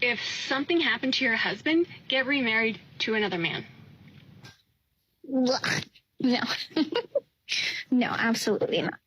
if something happened to your husband, get remarried to another man. No. No, absolutely not.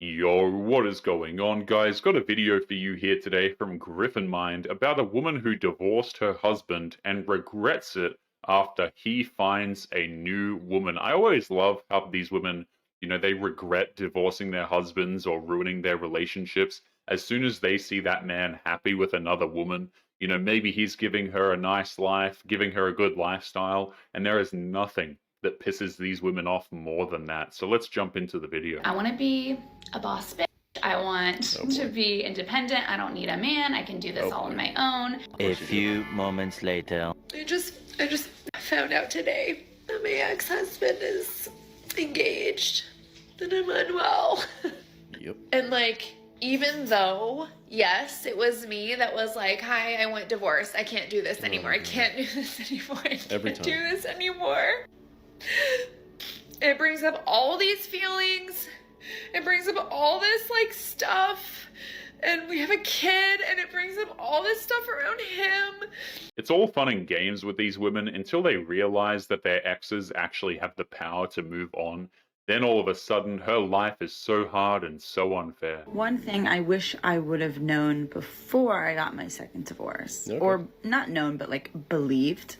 Yo, what is going on, guys? Got a video for you here today from Griffin Mind about a woman who divorced her husband and regrets it after he finds a new woman. I always love how these women, they regret divorcing their husbands or ruining their relationships as soon as they see that man happy with another woman. Maybe he's giving her a nice life, giving her a good lifestyle, and there is nothing that pisses these women off more than that. So let's jump into the video. I want to be a boss bitch. I want to be independent. I don't need a man. I can do this all on my own. A few moments later. I just found out today that my ex-husband is engaged and I'm unwell. Yep. And even though, yes, it was me that was like, hi, I want divorce. I can't do this anymore. I can't do this anymore. I can't do this anymore. It brings up all these feelings. It brings up all this stuff. And we have a kid and it brings up all this stuff around him. It's all fun and games with these women until they realize that their exes actually have the power to move on. Then all of a sudden, her life is so hard and so unfair. One thing I wish I would have known before I got my second divorce, or not known, but believed,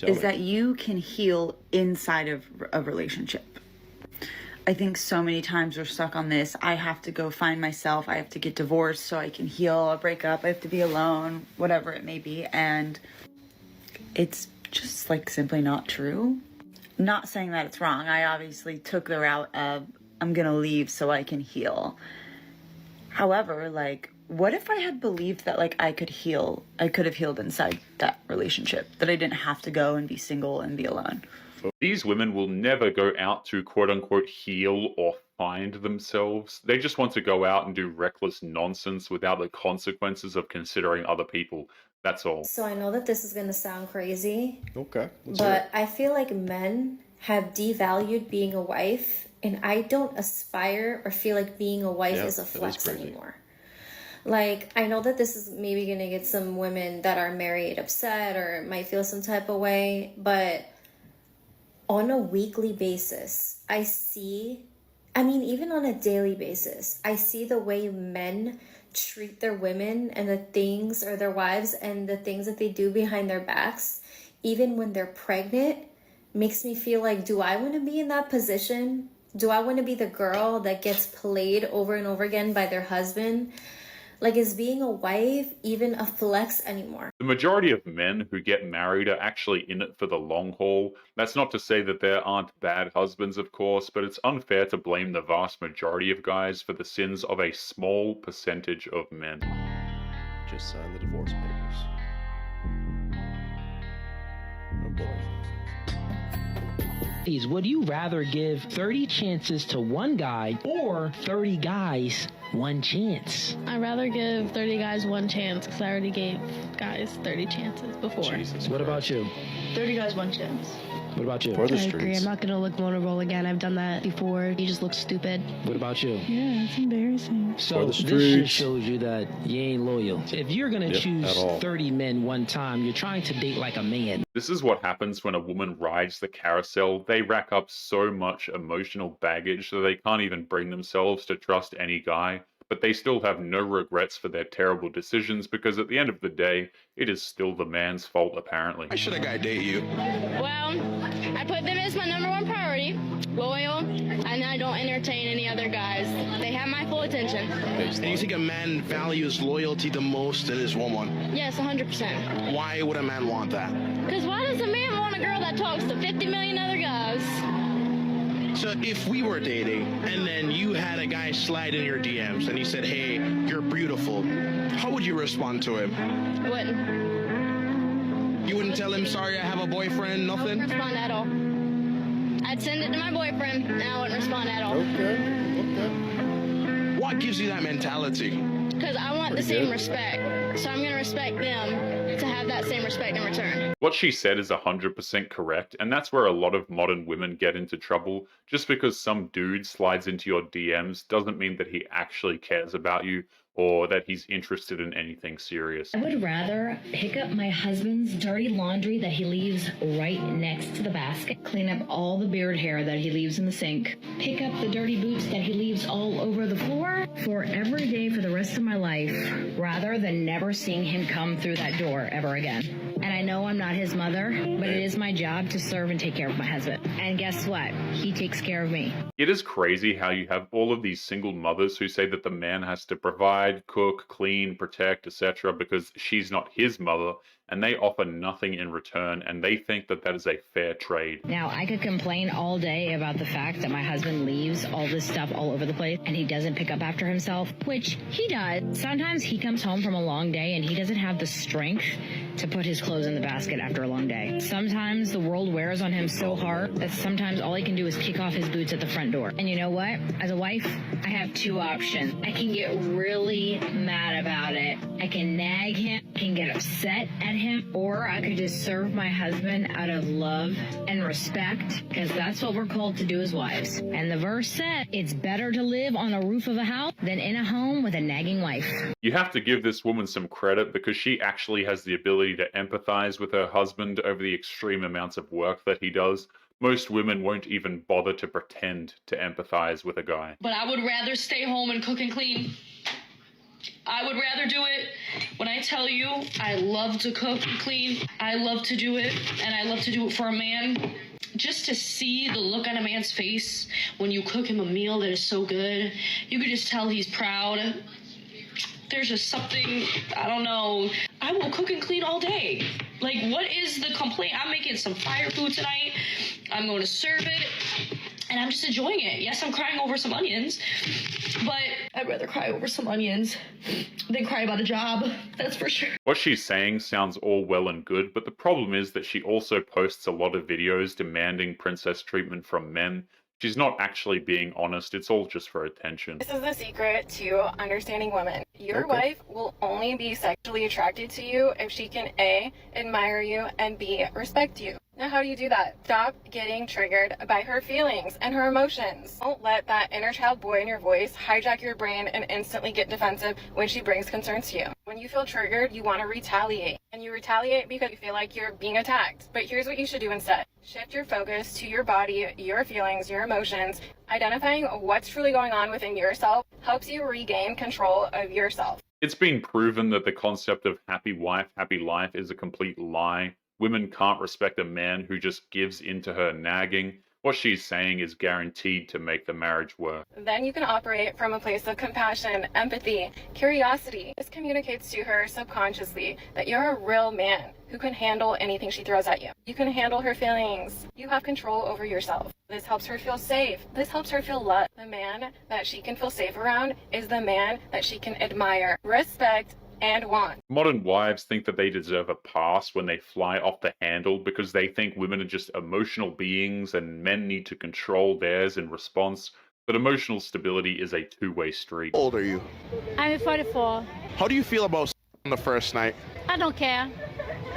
is that you can heal inside of a relationship. I think so many times we're stuck on this. I have to go find myself. I have to get divorced so I can heal a breakup. I have to be alone, whatever it may be. And it's just simply not true. Not saying that it's wrong. I obviously took the route of I'm going to leave so I can heal. However, what if I had believed that I could heal? I could have healed inside that relationship, that I didn't have to go and be single and be alone. These women will never go out to quote unquote heal or find themselves. They just want to go out and do reckless nonsense without the consequences of considering other people. That's all. So I know that this is going to sound crazy. Okay. But I feel like men have devalued being a wife, and I don't aspire or feel like being a wife is a flex anymore. I know that this is maybe going to get some women that are married upset or might feel some type of way, but on a weekly basis, even on a daily basis, I see the way men treat their women and the things, or their wives, and the things that they do behind their backs, even when they're pregnant, makes me feel do I want to be in that position? Do I want to be the girl that gets played over and over again by their husband? Is being a wife even a flex anymore? The majority of men who get married are actually in it for the long haul. That's not to say that there aren't bad husbands, of course, but it's unfair to blame the vast majority of guys for the sins of a small percentage of men. Just sign the divorce papers. Oh boy. Would you rather give 30 chances to one guy or 30 guys one chance? I'd rather give 30 guys one chance because I already gave guys 30 chances before. What about you? 30 guys one chance. What about you? I agree. I'm not going to look vulnerable again. I've done that before. You just look stupid. What about you? Yeah, it's embarrassing. So this just shows you that you ain't loyal. If you're going to choose 30 men one time, you're trying to date like a man. This is what happens when a woman rides the carousel. They rack up so much emotional baggage that they can't even bring themselves to trust any guy. But they still have no regrets for their terrible decisions because at the end of the day, it is still the man's fault, apparently. Why should a guy date you? Well, I put them as my number one priority, loyal, and I don't entertain any other guys. They have my full attention. And you think a man values loyalty the most in his woman? Yes, 100%. Why would a man want that? Because why does a man want a girl that talks to 50 million other guys? So if we were dating and then you had a guy slide in your DMs and he said, hey, you're beautiful, how would you respond to him? Wouldn't. You wouldn't tell him, sorry, I have a boyfriend, nothing? I wouldn't respond at all. I'd send it to my boyfriend and I wouldn't respond at all. Okay. What gives you that mentality? Because I want the same respect. So I'm going to respect them to have that same respect in return. What she said is 100% correct, and that's where a lot of modern women get into trouble. Just because some dude slides into your DMs doesn't mean that he actually cares about you or that he's interested in anything serious. I would rather pick up my husband's dirty laundry that he leaves right next to the basket, clean up all the beard hair that he leaves in the sink, pick up the dirty boots that he leaves all over the floor for every day for the rest of my life, rather than never seeing him come through that door ever again. And I know I'm not his mother, but it is my job to serve and take care of my husband. And guess what? He takes care of me. It is crazy how you have all of these single mothers who say that the man has to provide, cook, clean, protect, etc. because she's not his mother, and they offer nothing in return, and they think that that is a fair trade. Now, I could complain all day about the fact that my husband leaves all this stuff all over the place and he doesn't pick up after himself, which he does. Sometimes he comes home from a long day and he doesn't have the strength to put his clothes in the basket after a long day. Sometimes the world wears on him so hard that sometimes all he can do is kick off his boots at the front door. And you know what? As a wife, I have two options. I can get really mad about it. I can nag him, I can get upset at him, or I could just serve my husband out of love and respect, because that's what we're called to do as wives. And the verse said, it's better to live on the roof of a house than in a home with a nagging wife. You have to give this woman some credit because she actually has the ability to empathize with her husband over the extreme amounts of work that he does. Most women won't even bother to pretend to empathize with a guy. But I would rather stay home and cook and clean. I would rather do it. When I tell you I love to cook and clean, I love to do it, and I love to do it for a man. Just to see the look on a man's face when you cook him a meal that is so good, you could just tell he's proud. There's just something, I don't know. I will cook and clean all day. Like, what is the complaint? I'm making some fire food tonight. I'm going to serve it, and I'm just enjoying it. Yes, I'm crying over some onions, but I'd rather cry over some onions than cry about a job. That's for sure. What she's saying sounds all well and good, but the problem is that she also posts a lot of videos demanding princess treatment from men. She's not actually being honest, it's all just for attention. This is the secret to understanding women. Your wife will only be sexually attracted to you if she can A, admire you, and B, respect you. Now, how do you do that? Stop getting triggered by her feelings and her emotions. Don't let that inner child boy in your voice hijack your brain and instantly get defensive when she brings concerns to you. When you feel triggered, you want to retaliate. And you retaliate because you feel like you're being attacked. But here's what you should do instead. Shift your focus to your body, your feelings, your emotions. Identifying what's truly going on within yourself helps you regain control of yourself. It's been proven that the concept of happy wife, happy life is a complete lie. Women can't respect a man who just gives into her nagging. What she's saying is guaranteed to make the marriage work. Then you can operate from a place of compassion, empathy, curiosity. This communicates to her subconsciously that you're a real man who can handle anything she throws at you. You can handle her feelings. You have control over yourself. This helps her feel safe. This helps her feel loved. The man that she can feel safe around is the man that she can admire, respect, and want. Modern wives think that they deserve a pass when they fly off the handle because they think women are just emotional beings and men need to control theirs in response. But emotional stability is a two-way street. How old are you? I'm 44. How do you feel about on the first night? I don't care.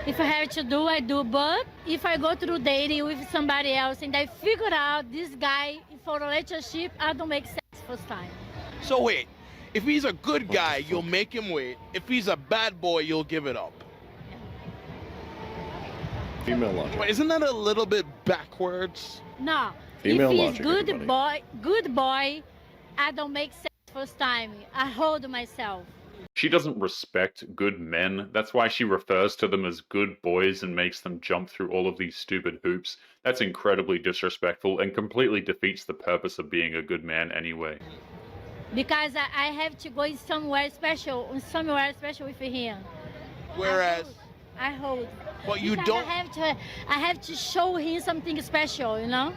If I have to do, I do. But if I go through dating with somebody else and I figure out this guy for a relationship, I don't make sex first time. So wait. If he's a good guy, you'll make him wait. If he's a bad boy, you'll give it up. Female logic. But isn't that a little bit backwards? No. Female if he's logic, good boy, I don't make sex first time. I hold myself. She doesn't respect good men. That's why she refers to them as good boys and makes them jump through all of these stupid hoops. That's incredibly disrespectful and completely defeats the purpose of being a good man anyway. Because I have to go somewhere special with him. Whereas I hold. But you because don't. I have to show him something special, you know.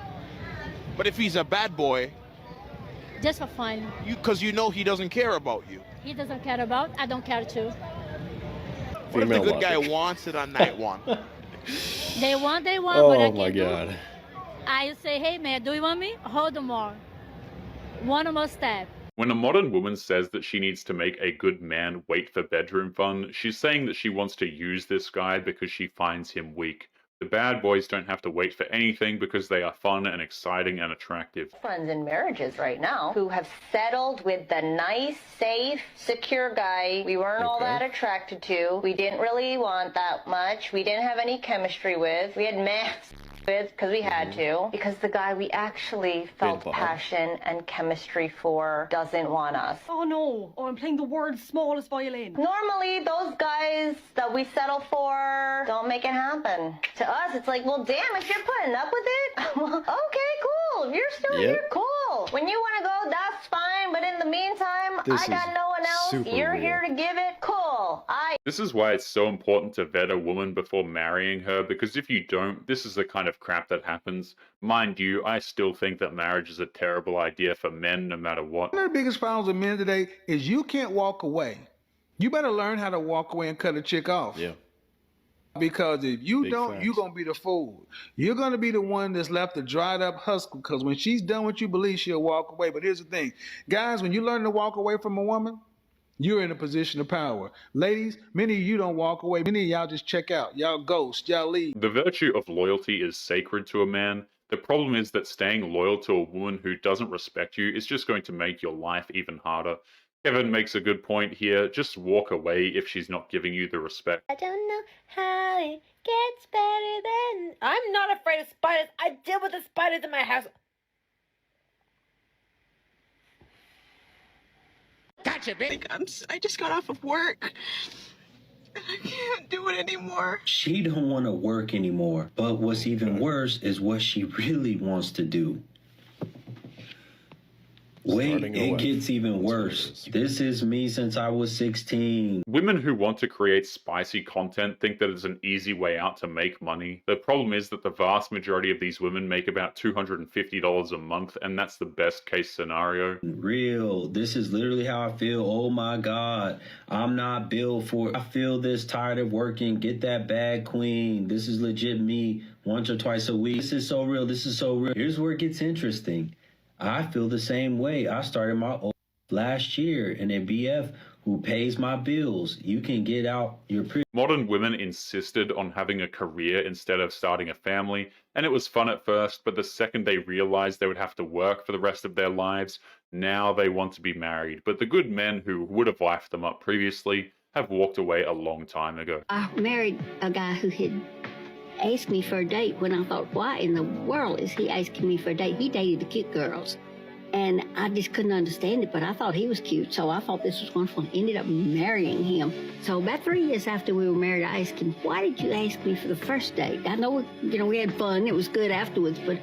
But if he's a bad boy, just for fun. Because you know he doesn't care about you. He doesn't care about. I don't care too. What if the good guy wants it on night one? They want, Oh but I my can't God. do. I say, hey man, do you want me? Hold more. One more step. When a modern woman says that she needs to make a good man wait for bedroom fun, she's saying that she wants to use this guy because she finds him weak. The bad boys don't have to wait for anything because they are fun and exciting and attractive. Friends in marriages right now who have settled with the nice, safe, secure guy we weren't all that attracted to. We didn't really want that much. We didn't have any chemistry with. We had math with because we had to. Because the guy we actually felt passion and chemistry for doesn't want us. Oh no, I'm playing the world's smallest violin. Normally, those guys that we settle for don't make it happen. To us, it's like, well, damn, if you're putting up with it, well, okay, cool. If you're still here, cool. When you want to go, that's fine. But in the meantime, I got no one else. You're here to give it. Cool. This is why it's so important to vet a woman before marrying her, because if you don't, this is the kind of crap that happens. Mind you, I still think that marriage is a terrible idea for men no matter what. One of the biggest problems with men today is you can't walk away. You better learn how to walk away and cut a chick off. Yeah. Because if you don't, you're going to be the fool. You're going to be the one that's left a dried up husk, because when she's done what you believe, she'll walk away. But here's the thing. Guys, when you learn to walk away from a woman, you're in a position of power. Ladies, many of you don't walk away. Many of y'all just check out. Y'all ghost. Y'all leave. The virtue of loyalty is sacred to a man. The problem is that staying loyal to a woman who doesn't respect you is just going to make your life even harder. Kevin makes a good point here. Just walk away if she's not giving you the respect. I don't know how it gets better than... I'm not afraid of spiders. I deal with the spiders in my house. Gotcha, baby. I just got off of work. I can't do it anymore. She don't want to work anymore. But what's even worse is what she really wants to do. Wait, it gets even worse. This is me since I was 16. Women who want to create spicy content think that it's an easy way out to make money. The problem is that the vast majority of these women make about $250 a month, and that's the best case scenario. Real. This is literally how I feel. Oh my God. I'm not built for it. I feel this, tired of working. Get that bag, queen. This is legit me once or twice a week. This is so real. This is so real. Here's where it gets interesting. I feel the same way. I started my own last year in a BF who pays my bills. You can get out your... Modern women insisted on having a career instead of starting a family, and it was fun at first, but the second they realized they would have to work for the rest of their lives, now they want to be married. But the good men who would have wifed them up previously have walked away a long time ago. I married a guy who had asked me for a date when I thought, why in the world is he asking me for a date? He dated the cute girls. And I just couldn't understand it, but I thought he was cute, so I thought this was wonderful and ended up marrying him. So about 3 years after we were married, I asked him, why did you ask me for the first date? I know, we had fun, it was good afterwards, but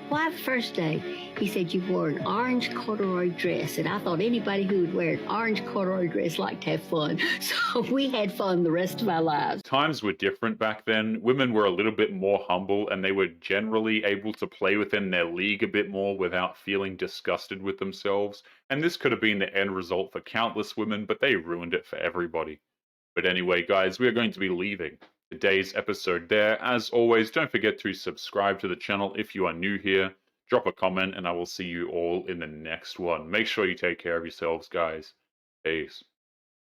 why the first date? He said, you wore an orange corduroy dress, and I thought anybody who would wear an orange corduroy dress liked to have fun. So we had fun the rest of our lives. Times were different back then. Women were a little bit more humble, and they were generally able to play within their league a bit more without feeling disgusted with themselves. And this could have been the end result for countless women, but they ruined it for everybody. But anyway, guys, we are going to be leaving today's episode there. As always, don't forget to subscribe to the channel if you are new here. Drop a comment, and I will see you all in the next one. Make sure you take care of yourselves, guys. Peace.